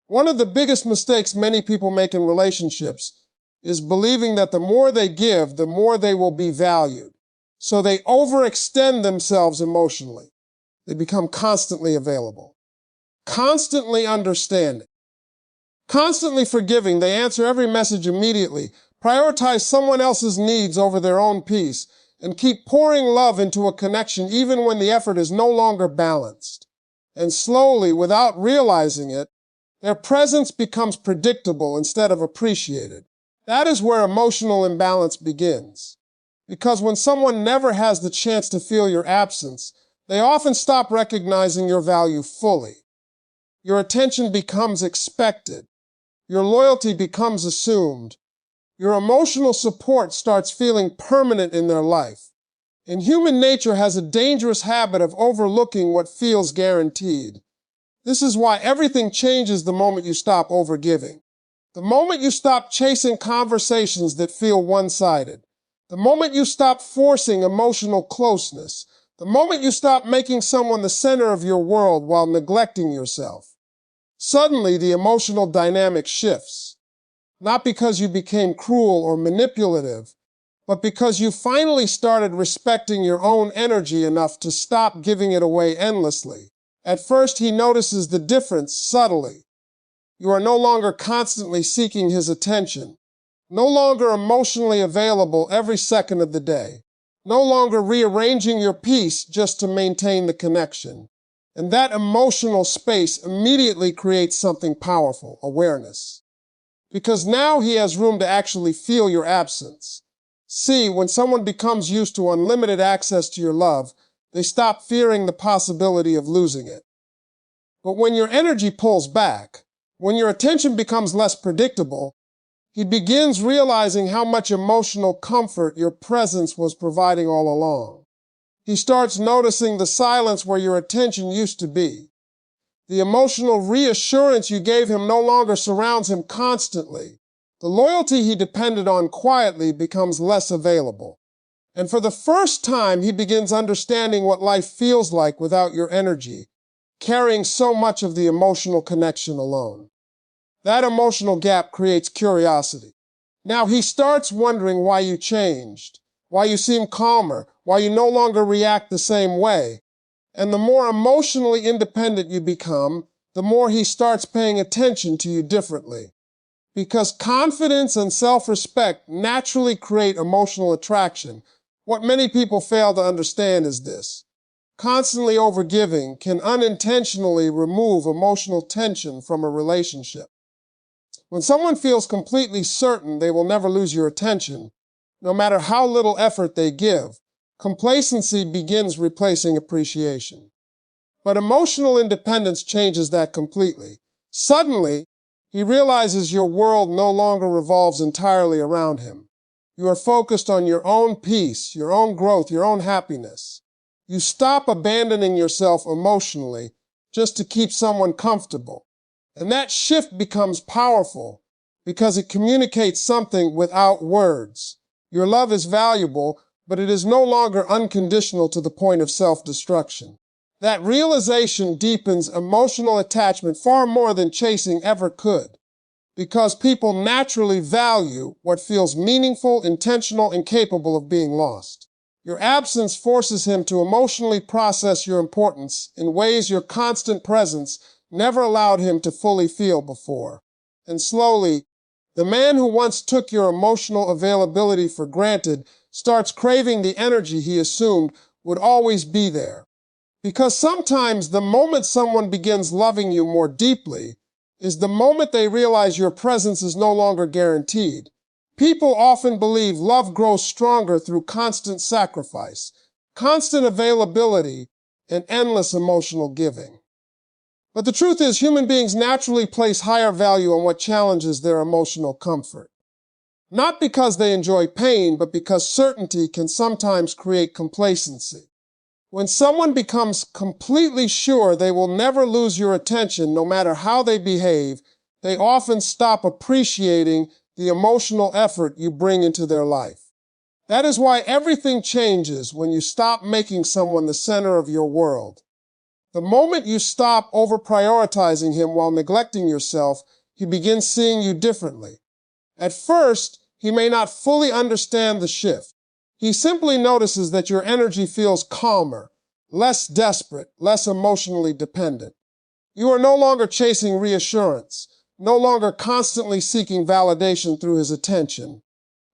One of the biggest mistakes many people make in relationships is believing that the more they give, the more they will be valued. So they overextend themselves emotionally. They become constantly available, constantly understanding, constantly forgiving. They answer every message immediately, prioritize someone else's needs over their own peace, and keep pouring love into a connection even when the effort is no longer balanced. And slowly, without realizing it, their presence becomes predictable instead of appreciated. That is where emotional imbalance begins. Because when someone never has the chance to feel your absence, they often stop recognizing your value fully. Your attention becomes expected. Your loyalty becomes assumed. Your emotional support starts feeling permanent in their life. And human nature has a dangerous habit of overlooking what feels guaranteed. This is why everything changes the moment you stop overgiving. The moment you stop chasing conversations that feel one-sided. The moment you stop forcing emotional closeness. The moment you stop making someone the center of your world while neglecting yourself. Suddenly, the emotional dynamic shifts. Not because you became cruel or manipulative, but because you finally started respecting your own energy enough to stop giving it away endlessly. At first, he notices the difference subtly. You are no longer constantly seeking his attention, no longer emotionally available every second of the day, no longer rearranging your peace just to maintain the connection. And that emotional space immediately creates something powerful, awareness. Because now he has room to actually feel your absence. See, when someone becomes used to unlimited access to your love, they stop fearing the possibility of losing it. But when your energy pulls back, when your attention becomes less predictable, he begins realizing how much emotional comfort your presence was providing all along. He starts noticing the silence where your attention used to be. The emotional reassurance you gave him no longer surrounds him constantly. The loyalty he depended on quietly becomes less available. And for the first time, he begins understanding what life feels like without your energy, carrying so much of the emotional connection alone. That emotional gap creates curiosity. Now he starts wondering why you changed, why you seem calmer, why you no longer react the same way. And the more emotionally independent you become, the more he starts paying attention to you differently. Because confidence and self-respect naturally create emotional attraction. What many people fail to understand is this. Constantly overgiving can unintentionally remove emotional tension from a relationship. When someone feels completely certain they will never lose your attention, no matter how little effort they give, complacency begins replacing appreciation. But emotional independence changes that completely. Suddenly, he realizes your world no longer revolves entirely around him. You are focused on your own peace, your own growth, your own happiness. You stop abandoning yourself emotionally just to keep someone comfortable. And that shift becomes powerful because it communicates something without words. Your love is valuable, but it is no longer unconditional to the point of self-destruction. That realization deepens emotional attachment far more than chasing ever could, because people naturally value what feels meaningful, intentional, and capable of being lost. Your absence forces him to emotionally process your importance in ways your constant presence never allowed him to fully feel before. And slowly, the man who once took your emotional availability for granted starts craving the energy he assumed would always be there. Because sometimes the moment someone begins loving you more deeply is the moment they realize your presence is no longer guaranteed. People often believe love grows stronger through constant sacrifice, constant availability, and endless emotional giving. But the truth is, human beings naturally place higher value on what challenges their emotional comfort. Not because they enjoy pain, but because certainty can sometimes create complacency. When someone becomes completely sure they will never lose your attention no matter how they behave, they often stop appreciating the emotional effort you bring into their life. That is why everything changes when you stop making someone the center of your world. The moment you stop over-prioritizing him while neglecting yourself, he begins seeing you differently. At first, he may not fully understand the shift. He simply notices that your energy feels calmer, less desperate, less emotionally dependent. You are no longer chasing reassurance, no longer constantly seeking validation through his attention.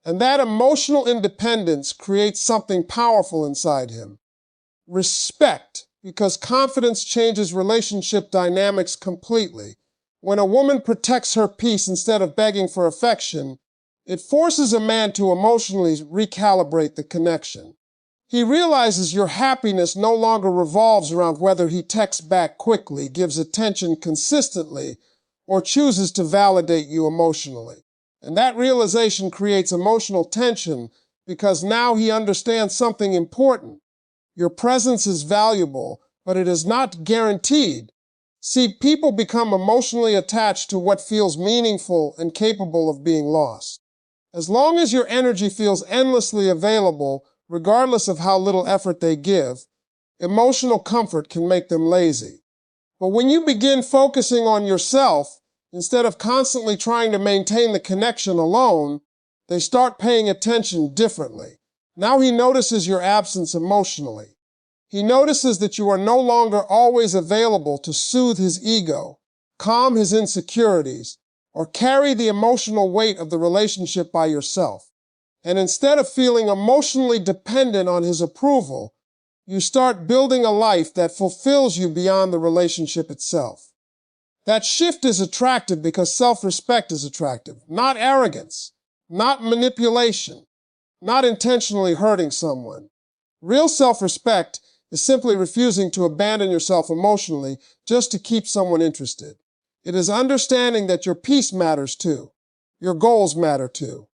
And that emotional independence creates something powerful inside him. Respect, because confidence changes relationship dynamics completely. When a woman protects her peace instead of begging for affection, it forces a man to emotionally recalibrate the connection. He realizes your happiness no longer revolves around whether he texts back quickly, gives attention consistently, or chooses to validate you emotionally. And that realization creates emotional tension because now he understands something important. Your presence is valuable, but it is not guaranteed. See, people become emotionally attached to what feels meaningful and capable of being lost. As long as your energy feels endlessly available, regardless of how little effort they give, emotional comfort can make them lazy. But when you begin focusing on yourself, instead of constantly trying to maintain the connection alone, they start paying attention differently. Now he notices your absence emotionally. He notices that you are no longer always available to soothe his ego, calm his insecurities, or carry the emotional weight of the relationship by yourself. And instead of feeling emotionally dependent on his approval, you start building a life that fulfills you beyond the relationship itself. That shift is attractive because self-respect is attractive, not arrogance, not manipulation, not intentionally hurting someone. Real self-respect is simply refusing to abandon yourself emotionally just to keep someone interested. It is understanding that your peace matters too. Your goals matter too.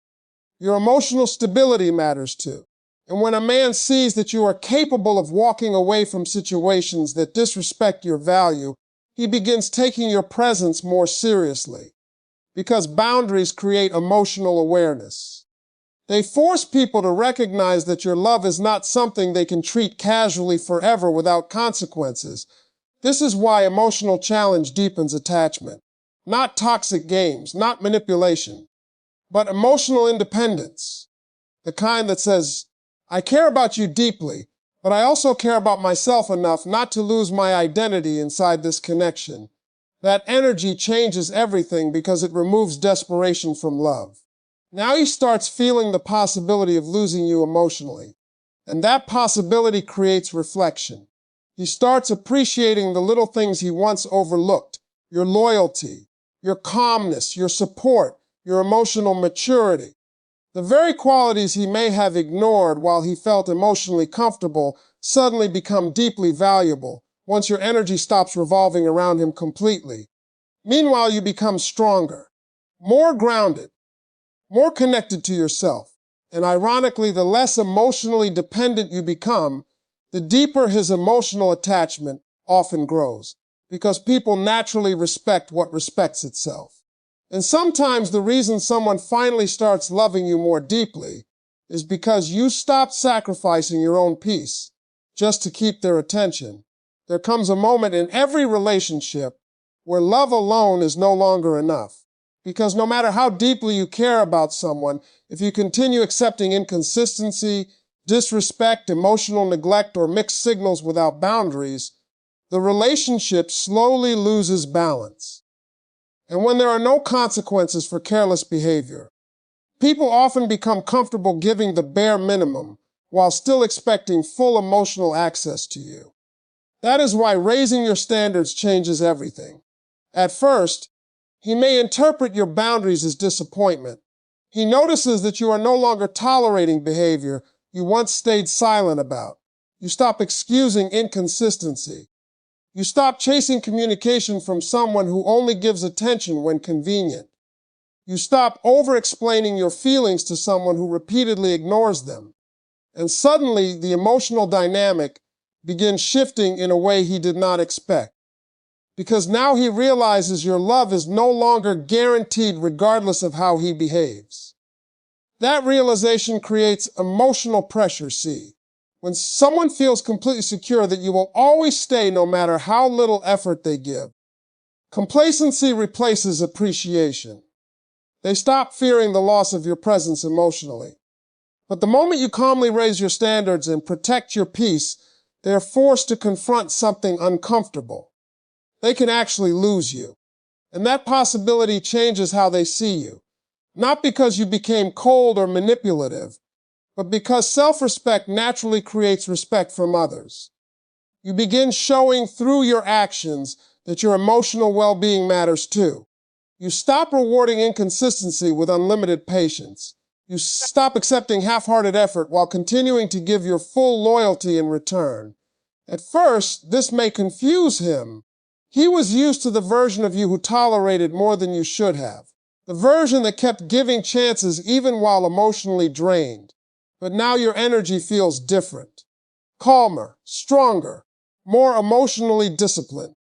Your emotional stability matters too. And when a man sees that you are capable of walking away from situations that disrespect your value, he begins taking your presence more seriously. Because boundaries create emotional awareness. They force people to recognize that your love is not something they can treat casually forever without consequences. This is why emotional challenge deepens attachment. Not toxic games, not manipulation, but emotional independence. The kind that says, I care about you deeply, but I also care about myself enough not to lose my identity inside this connection. That energy changes everything because it removes desperation from love. Now he starts feeling the possibility of losing you emotionally, and that possibility creates reflection. He starts appreciating the little things he once overlooked, your loyalty, your calmness, your support, your emotional maturity. The very qualities he may have ignored while he felt emotionally comfortable suddenly become deeply valuable once your energy stops revolving around him completely. Meanwhile, you become stronger, more grounded, more connected to yourself. And ironically, the less emotionally dependent you become, the deeper his emotional attachment often grows, because people naturally respect what respects itself. And sometimes the reason someone finally starts loving you more deeply is because you stop sacrificing your own peace just to keep their attention. There comes a moment in every relationship where love alone is no longer enough. Because no matter how deeply you care about someone, if you continue accepting inconsistency, disrespect, emotional neglect, or mixed signals without boundaries, the relationship slowly loses balance. And when there are no consequences for careless behavior, people often become comfortable giving the bare minimum while still expecting full emotional access to you. That is why raising your standards changes everything. At first, he may interpret your boundaries as disappointment. He notices that you are no longer tolerating behavior you once stayed silent about. You stop excusing inconsistency. You stop chasing communication from someone who only gives attention when convenient. You stop over-explaining your feelings to someone who repeatedly ignores them. And suddenly, the emotional dynamic begins shifting in a way he did not expect. Because now he realizes your love is no longer guaranteed regardless of how he behaves. That realization creates emotional pressure, see. When someone feels completely secure that you will always stay no matter how little effort they give, complacency replaces appreciation. They stop fearing the loss of your presence emotionally. But the moment you calmly raise your standards and protect your peace, they are forced to confront something uncomfortable. They can actually lose you. And that possibility changes how they see you. Not because you became cold or manipulative, but because self-respect naturally creates respect from others. You begin showing through your actions that your emotional well-being matters too. You stop rewarding inconsistency with unlimited patience. You stop accepting half-hearted effort while continuing to give your full loyalty in return. At first, this may confuse him. He was used to the version of you who tolerated more than you should have, the version that kept giving chances even while emotionally drained. But now your energy feels different, calmer, stronger, more emotionally disciplined.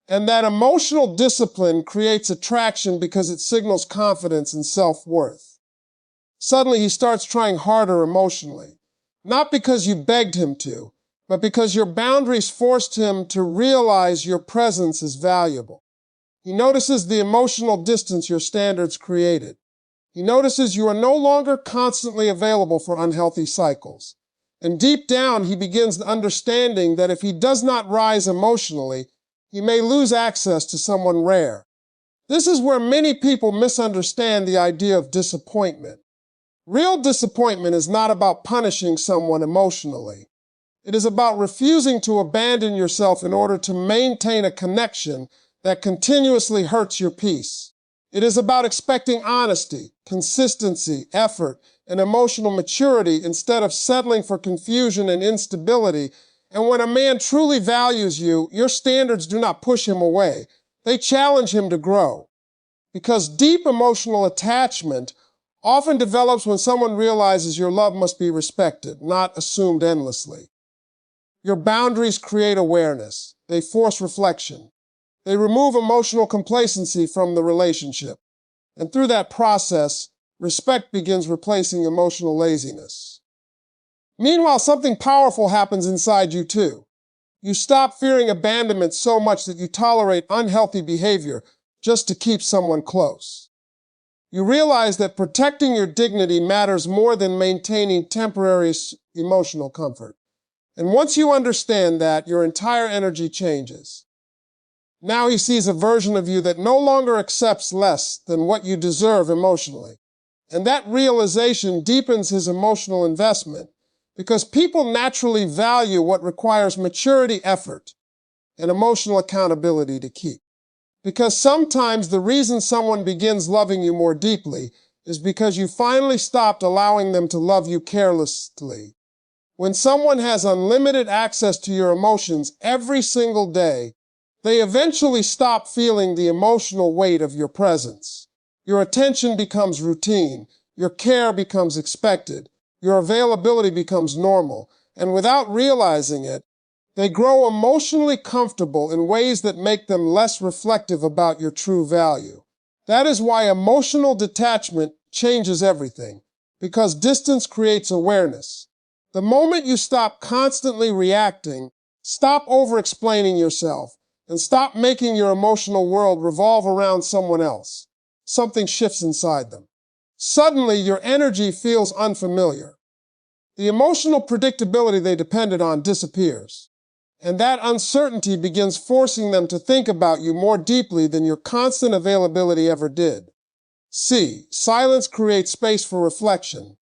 And that emotional discipline creates attraction because it signals confidence and self-worth. Suddenly, he starts trying harder emotionally, not because you begged him to, but because your boundaries forced him to realize your presence is valuable. He notices the emotional distance your standards created. He notices you are no longer constantly available for unhealthy cycles. And deep down, he begins understanding that if he does not rise emotionally, he may lose access to someone rare. This is where many people misunderstand the idea of disappointment. Real disappointment is not about punishing someone emotionally. It is about refusing to abandon yourself in order to maintain a connection that continuously hurts your peace. It is about expecting honesty, consistency, effort, and emotional maturity instead of settling for confusion and instability. And when a man truly values you, your standards do not push him away. They challenge him to grow. Because deep emotional attachment often develops when someone realizes your love must be respected, not assumed endlessly. Your boundaries create awareness. They force reflection. They remove emotional complacency from the relationship. And through that process, respect begins replacing emotional laziness. Meanwhile, something powerful happens inside you too. You stop fearing abandonment so much that you tolerate unhealthy behavior just to keep someone close. You realize that protecting your dignity matters more than maintaining temporary emotional comfort. And once you understand that, your entire energy changes. Now he sees a version of you that no longer accepts less than what you deserve emotionally. And that realization deepens his emotional investment because people naturally value what requires maturity, effort, and emotional accountability to keep. Because sometimes the reason someone begins loving you more deeply is because you finally stopped allowing them to love you carelessly. When someone has unlimited access to your emotions every single day, they eventually stop feeling the emotional weight of your presence. Your attention becomes routine, your care becomes expected, your availability becomes normal, and without realizing it, they grow emotionally comfortable in ways that make them less reflective about your true value. That is why emotional detachment changes everything, because distance creates awareness. The moment you stop constantly reacting, stop over-explaining yourself, and stop making your emotional world revolve around someone else, something shifts inside them. Suddenly, your energy feels unfamiliar. The emotional predictability they depended on disappears. And that uncertainty begins forcing them to think about you more deeply than your constant availability ever did. C. Silence creates space for reflection.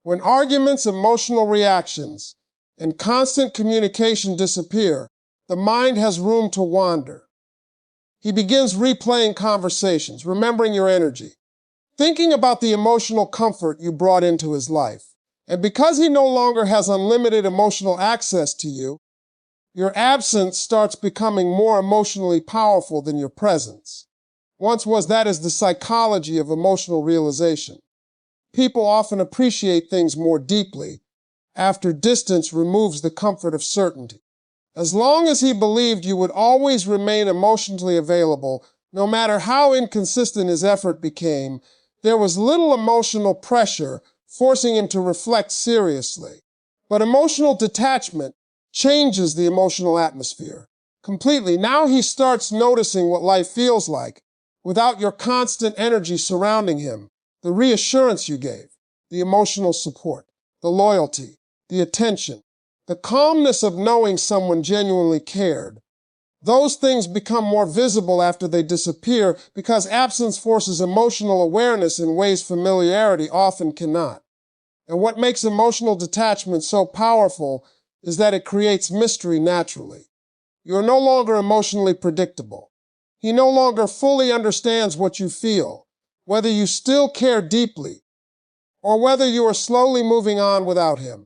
When arguments, emotional reactions, and constant communication disappear, the mind has room to wander. He begins replaying conversations, remembering your energy, thinking about the emotional comfort you brought into his life. And because he no longer has unlimited emotional access to you, your absence starts becoming more emotionally powerful than your presence. That is the psychology of emotional realization. People often appreciate things more deeply after distance removes the comfort of certainty. As long as he believed you would always remain emotionally available, no matter how inconsistent his effort became, there was little emotional pressure forcing him to reflect seriously. But emotional detachment changes the emotional atmosphere completely. Now he starts noticing what life feels like without your constant energy surrounding him, the reassurance you gave, the emotional support, the loyalty, the attention, the calmness of knowing someone genuinely cared. Those things become more visible after they disappear because absence forces emotional awareness in ways familiarity often cannot. And what makes emotional detachment so powerful is that it creates mystery naturally. You're no longer emotionally predictable. He no longer fully understands what you feel, whether you still care deeply, or whether you are slowly moving on without him.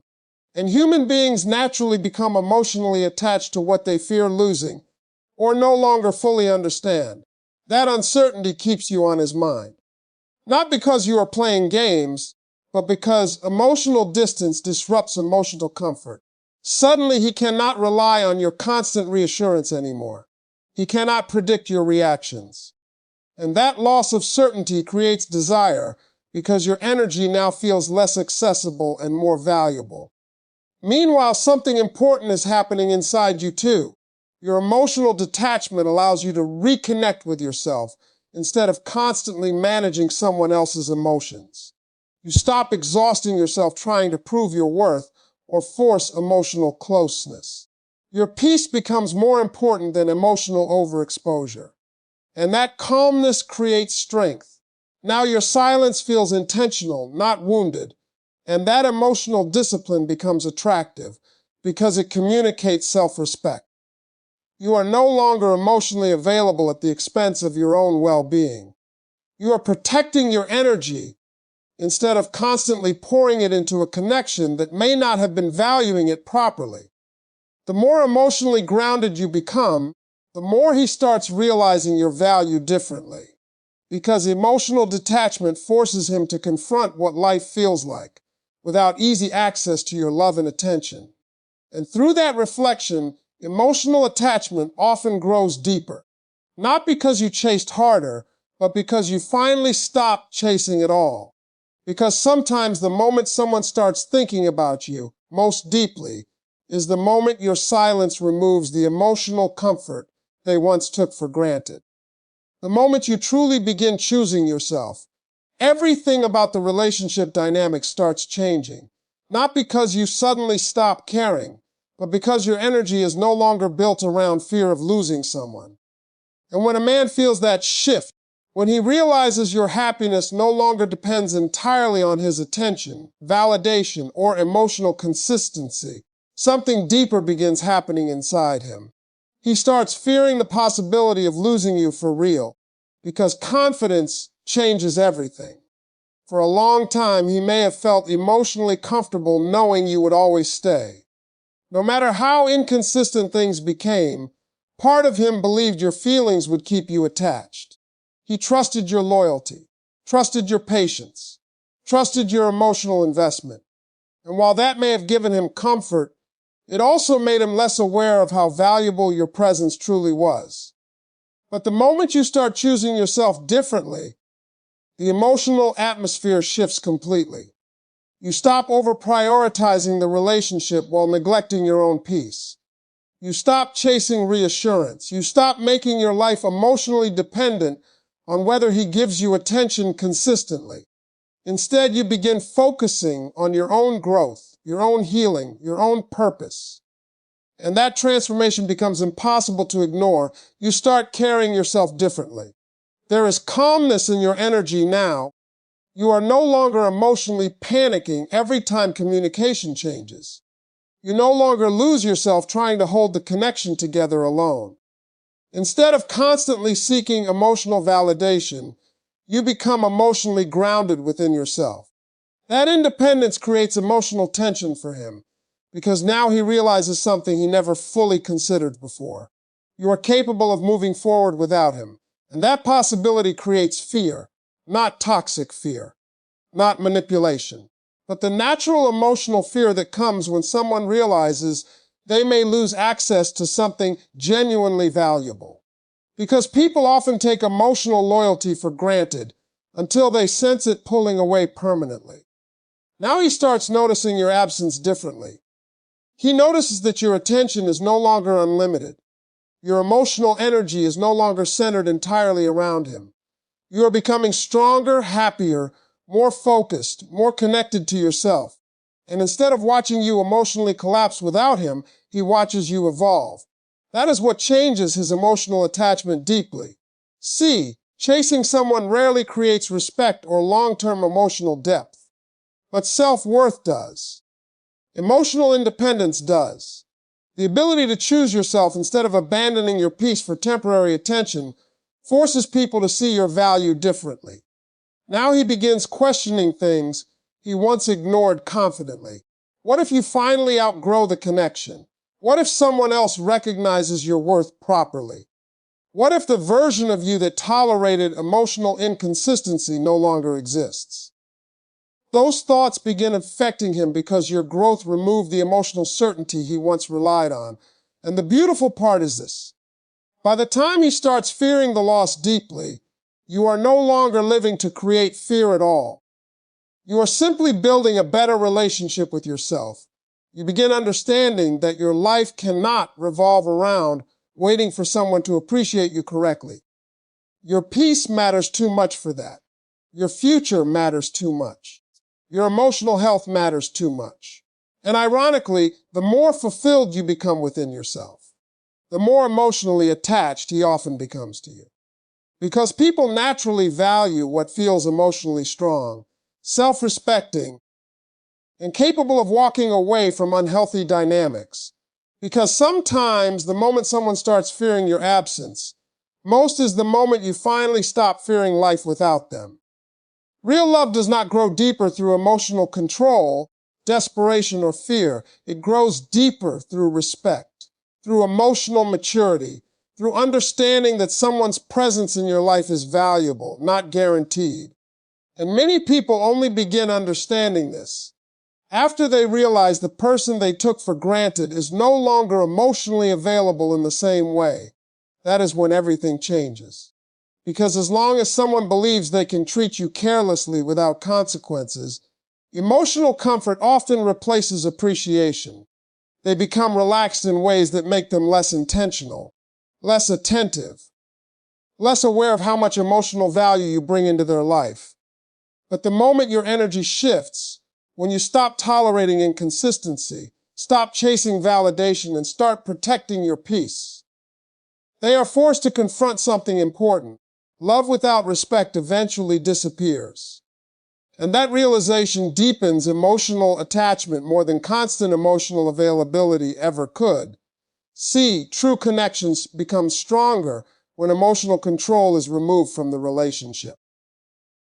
And human beings naturally become emotionally attached to what they fear losing, or no longer fully understand. That uncertainty keeps you on his mind. Not because you are playing games, but because emotional distance disrupts emotional comfort. Suddenly, he cannot rely on your constant reassurance anymore. He cannot predict your reactions. And that loss of certainty creates desire because your energy now feels less accessible and more valuable. Meanwhile, something important is happening inside you too. Your emotional detachment allows you to reconnect with yourself instead of constantly managing someone else's emotions. You stop exhausting yourself trying to prove your worth or force emotional closeness. Your peace becomes more important than emotional overexposure. And that calmness creates strength. Now your silence feels intentional, not wounded. And that emotional discipline becomes attractive because it communicates self-respect. You are no longer emotionally available at the expense of your own well-being. You are protecting your energy instead of constantly pouring it into a connection that may not have been valuing it properly. The more emotionally grounded you become, the more he starts realizing your value differently, because emotional detachment forces him to confront what life feels like without easy access to your love and attention. And through that reflection, emotional attachment often grows deeper, not because you chased harder, but because you finally stopped chasing at all. Because sometimes the moment someone starts thinking about you most deeply is the moment your silence removes the emotional comfort they once took for granted. The moment you truly begin choosing yourself, everything about the relationship dynamic starts changing. Not because you suddenly stop caring, but because your energy is no longer built around fear of losing someone. And when a man feels that shift, when he realizes your happiness no longer depends entirely on his attention, validation, or emotional consistency, something deeper begins happening inside him. He starts fearing the possibility of losing you for real, because confidence changes everything. For a long time, he may have felt emotionally comfortable knowing you would always stay. No matter how inconsistent things became, part of him believed your feelings would keep you attached. He trusted your loyalty, trusted your patience, trusted your emotional investment. And while that may have given him comfort, it also made him less aware of how valuable your presence truly was. But the moment you start choosing yourself differently, the emotional atmosphere shifts completely. You stop over-prioritizing the relationship while neglecting your own peace. You stop chasing reassurance. You stop making your life emotionally dependent on whether he gives you attention consistently. Instead, you begin focusing on your own growth, your own healing, your own purpose. And that transformation becomes impossible to ignore. You start carrying yourself differently. There is calmness in your energy now. You are no longer emotionally panicking every time communication changes. You no longer lose yourself trying to hold the connection together alone. Instead of constantly seeking emotional validation, you become emotionally grounded within yourself. That independence creates emotional tension for him, because now he realizes something he never fully considered before. You are capable of moving forward without him, and that possibility creates fear, not toxic fear, not manipulation, but the natural emotional fear that comes when someone realizes they may lose access to something genuinely valuable. Because people often take emotional loyalty for granted until they sense it pulling away permanently. Now he starts noticing your absence differently. He notices that your attention is no longer unlimited. Your emotional energy is no longer centered entirely around him. You are becoming stronger, happier, more focused, more connected to yourself. And instead of watching you emotionally collapse without him, he watches you evolve. That is what changes his emotional attachment deeply. C. Chasing someone rarely creates respect or long-term emotional depth. But self-worth does. Emotional independence does. The ability to choose yourself instead of abandoning your peace for temporary attention forces people to see your value differently. Now he begins questioning things he once ignored confidently. What if you finally outgrow the connection? What if someone else recognizes your worth properly? What if the version of you that tolerated emotional inconsistency no longer exists? Those thoughts begin affecting him because your growth removed the emotional certainty he once relied on. And the beautiful part is this. By the time he starts fearing the loss deeply, you are no longer living to create fear at all. You are simply building a better relationship with yourself. You begin understanding that your life cannot revolve around waiting for someone to appreciate you correctly. Your peace matters too much for that. Your future matters too much. Your emotional health matters too much. And ironically, the more fulfilled you become within yourself, the more emotionally attached he often becomes to you. Because people naturally value what feels emotionally strong, self-respecting, and capable of walking away from unhealthy dynamics. Because sometimes the moment someone starts fearing your absence, most is the moment you finally stop fearing life without them. Real love does not grow deeper through emotional control, desperation, or fear. It grows deeper through respect, through emotional maturity, through understanding that someone's presence in your life is valuable, not guaranteed. And many people only begin understanding this after they realize the person they took for granted is no longer emotionally available in the same way. That is when everything changes. Because as long as someone believes they can treat you carelessly without consequences, emotional comfort often replaces appreciation. They become relaxed in ways that make them less intentional, less attentive, less aware of how much emotional value you bring into their life. But the moment your energy shifts, when you stop tolerating inconsistency, stop chasing validation, and start protecting your peace, they are forced to confront something important. Love without respect eventually disappears. And that realization deepens emotional attachment more than constant emotional availability ever could. C. True connections become stronger when emotional control is removed from the relationship.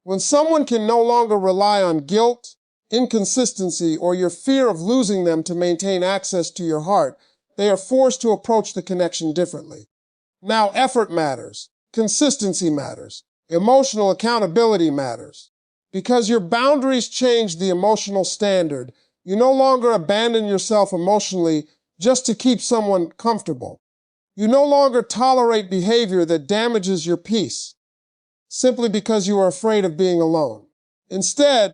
When someone can no longer rely on guilt, inconsistency, or your fear of losing them to maintain access to your heart, they are forced to approach the connection differently. Now effort matters, consistency matters, emotional accountability matters. Because your boundaries change the emotional standard, you no longer abandon yourself emotionally just to keep someone comfortable. You no longer tolerate behavior that damages your peace simply because you are afraid of being alone. Instead,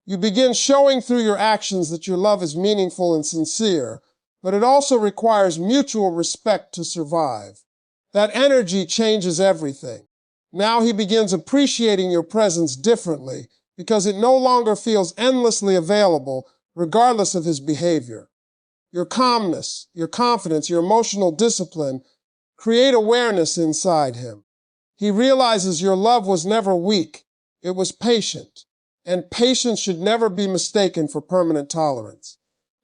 you begin showing through your actions that your love is meaningful and sincere, but it also requires mutual respect to survive. That energy changes everything. Now he begins appreciating your presence differently because it no longer feels endlessly available regardless of his behavior. Your calmness, your confidence, your emotional discipline create awareness inside him. He realizes your love was never weak, it was patient, and patience should never be mistaken for permanent tolerance.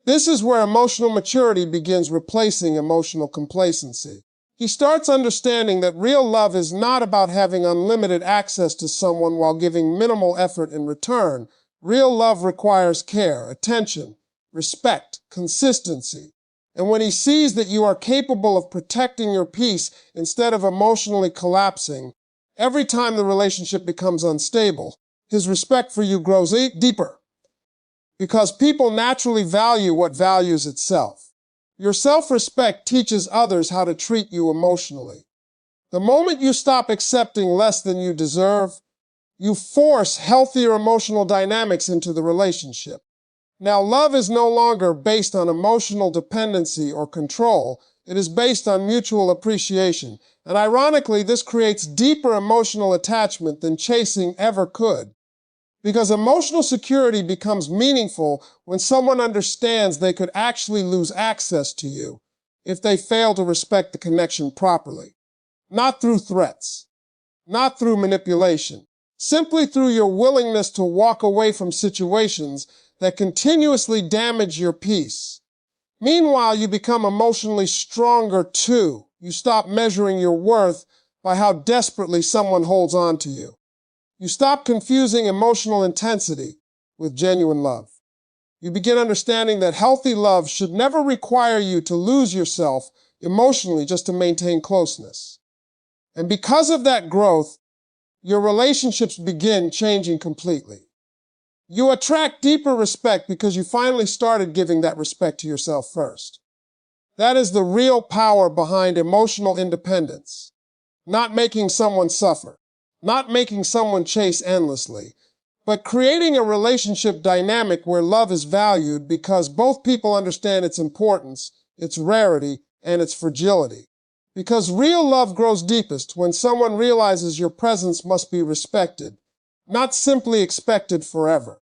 This is where emotional maturity begins replacing emotional complacency. He starts understanding that real love is not about having unlimited access to someone while giving minimal effort in return. Real love requires care, attention, respect, consistency. And when he sees that you are capable of protecting your peace instead of emotionally collapsing, every time the relationship becomes unstable, his respect for you grows deeper. Because people naturally value what values itself. Your self-respect teaches others how to treat you emotionally. The moment you stop accepting less than you deserve, you force healthier emotional dynamics into the relationship. Now, love is no longer based on emotional dependency or control. It is based on mutual appreciation. And ironically, this creates deeper emotional attachment than chasing ever could. Because emotional security becomes meaningful when someone understands they could actually lose access to you if they fail to respect the connection properly. Not through threats, not through manipulation, simply through your willingness to walk away from situations that continuously damage your peace. Meanwhile, you become emotionally stronger too. You stop measuring your worth by how desperately someone holds on to you. You stop confusing emotional intensity with genuine love. You begin understanding that healthy love should never require you to lose yourself emotionally just to maintain closeness. And because of that growth, your relationships begin changing completely. You attract deeper respect because you finally started giving that respect to yourself first. That is the real power behind emotional independence. Not making someone suffer, not making someone chase endlessly, but creating a relationship dynamic where love is valued because both people understand its importance, its rarity, and its fragility. Because real love grows deepest when someone realizes your presence must be respected, not simply expected forever.